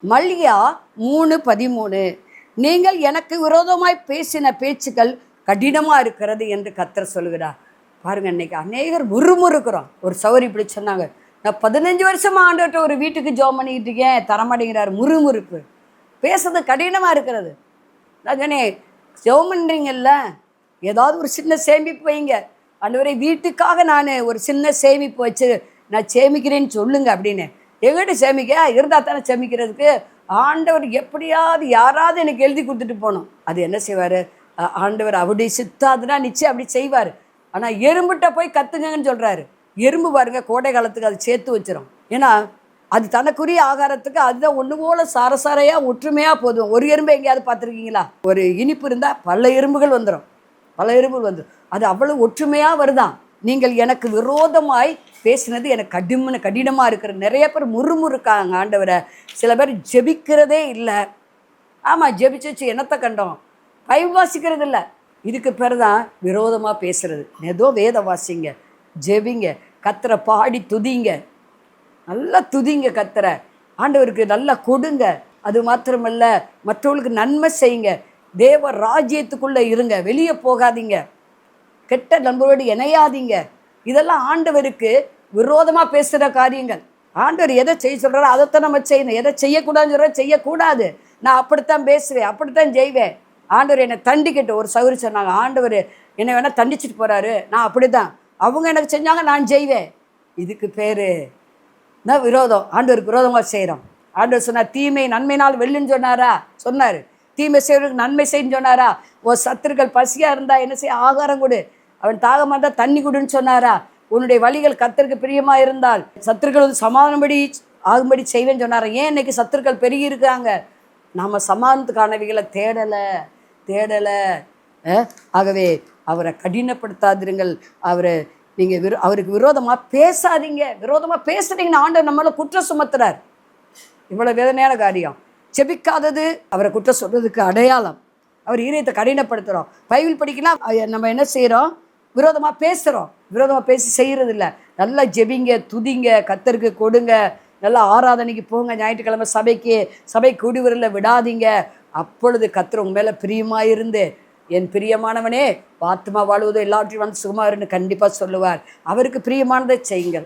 மல்கியா 3:13 நீங்கள் எனக்கு விரோதமாய் பேசின பேச்சுக்கள் கடினமாக இருக்கிறது என்று கர்த்தர் சொல்கிறார். பாருங்கள், இன்னைக்கு அநேகர் முறுமுறுக்கிறோம். ஒரு சௌரி இப்படி சொன்னாங்க, நான் 15 வருஷமாக ஆண்டுகிட்ட ஒரு வீட்டுக்கு ஜோம் பண்ணிக்கிட்டு இருக்கேன், தரமாட்டேங்கிறார். முறுமுறுப்பு, பேசுறது கடினமாக இருக்கிறது. நான் சொன்னேன், ஜோம் பண்ணுறீங்கல்ல, ஏதாவது ஒரு சின்ன சேமிப்பு வைங்க. ஆண்டவரே, வீட்டுக்காக நான் ஒரு சின்ன சேமிப்பு வச்சு நான் சேமிக்கிறேன்னு சொல்லுங்க அப்படின்னு. எங்கிட்ட சேமிக்க இருந்தால் தானே சேமிக்கிறதுக்கு. ஆண்டவர் எப்படியாவது யாராவது எனக்கு எழுதி கொடுத்துட்டு போகணும். அது என்ன செய்வார்? ஆண்டவர் அப்படி சித்தாதுன்னா நிச்சயம் அப்படி செய்வார். ஆனால் எறும்புகிட்ட போய் கற்றுங்கன்னு சொல்கிறாரு. எறும்பு பாருங்க, கோடை காலத்துக்கு அது சேர்த்து வச்சிடும். ஏன்னா அது தனக்குரிய ஆகாரத்துக்கு அதுதான் ஒன்று போல் சாரசாரையாக ஒற்றுமையாக போதும். ஒரு எறும்பு எங்கேயாவது பார்த்துருக்கீங்களா? ஒரு இனிப்பு இருந்தால் பல எறும்புகள் வந்துடும், பல எறும்புகள் வந்துடும். அது அவ்வளோ ஒற்றுமையாக வருதான். நீங்கள் எனக்கு விரோதமாய் பேசினது எனக்கு கடினமாக இருக்கிற. நிறைய பேர் முறுமுறுக்காங்க ஆண்டவரை. சில பேர் ஜெபிக்கிறதே இல்லை. ஆமாம், ஜெபிச்சு என்னத்தை கண்டோம்? பைபிள் வாசிக்கிறது இல்லை. இதுக்கு பேர் தான் விரோதமாக பேசுறது. ஏதோ வேத வாசிங்க, ஜெபிங்க, கர்த்தரை பாடி துதிங்க, நல்லா துதிங்க, கர்த்தரை ஆண்டவருக்கு நல்லா கொடுங்க. அது மாத்திரமல்ல, மற்றவர்களுக்கு நன்மை செய்யுங்க. தேவ ராஜ்யத்துக்குள்ளே இருங்க, வெளியே போகாதீங்க, கெட்ட நண்பரோடு இணையாதீங்க. இதெல்லாம் ஆண்டவருக்கு விரோதமாக பேசுகிற காரியங்கள். ஆண்டவர் எதை செய்ய சொல்கிறாரோ அதைத்தான் நம்ம செய்யணும். எதை செய்யக்கூடாதுன்னு சொல்கிற செய்யக்கூடாது. நான் அப்படித்தான் பேசுவேன், அப்படித்தான் செய்வேன். ஆண்டவர் என்னை தண்டிக்கட்டு. ஒரு சௌரி சொன்னாங்க, ஆண்டவர் என்னை வேணால் தண்டிச்சுட்டு போகிறாரு, நான் அப்படி தான், அவங்க எனக்கு செஞ்சாங்க நான் செய்வேன். இதுக்கு பேர் தான் விரோதம். ஆண்டவருக்கு விரோதமாக செய்கிறோம். ஆண்டவர் சொன்னார், தீமை நன்மையினால் வெல்லுன்னு சொன்னாரா? சொன்னார். தீமை செய்வதற்கு நன்மை செய்யன்னு சொன்னாரா? ஒரு சத்துருக்கள் பசியாக இருந்தால் என்ன செய்ய? ஆகாரம் கொடு. அவன் தாகமாக இருந்தால் தண்ணி கொடுன்னு சொன்னாரா? உன்னுடைய வழிகள் கர்த்தருக்கு பிரியமாக இருந்தால் சத்துருக்கள் வந்து சமாதானப்படி ஆகும்படி செய்வேன்னு சொன்னாரா? ஏன் இன்னைக்கு சத்துருக்கள் பெருகி இருக்காங்க? நாம் சமாதானத்துக்கானவைகளை தேடலை. ஆகவே அவரை கடினப்படுத்தாதிருங்கள். அவருக்கு விரோதமாக பேசாதீங்க. விரோதமாக பேசுறீங்கன்னா ஆண்டவர் நம்மள குற்றம் சுமத்துறார். இவ்வளோ வேதனையான காரியம். செபிக்காதது அவரை குற்றம் சொல்றதுக்கு அடையாளம். அவர் இதயத்தை கடினப்படுத்துகிறோம். பைபிள் படிக்கலாம், நம்ம என்ன செய்கிறோம்? விரோதமாக பேசுகிறோம். விரோதமாக பேசி செய்கிறது இல்லை. நல்லா ஜெபிங்க, துதிங்க, கர்த்தருக்கு கொடுங்க, நல்லா ஆராதனைக்கு போங்க. ஞாயிற்றுக்கிழமை சபை கூடிவரில் விடாதீங்க. அப்பொழுது கர்த்தர் உங்கள் மேலே பிரியமாக இருந்து, என் பிரியமானவனே ஆத்துமா வாழ்வதோ எல்லாவற்றையும் வந்து சுகமாக இருந்து கண்டிப்பாக சொல்லுவார். அவருக்கு பிரியமானதை செய்யுங்கள்.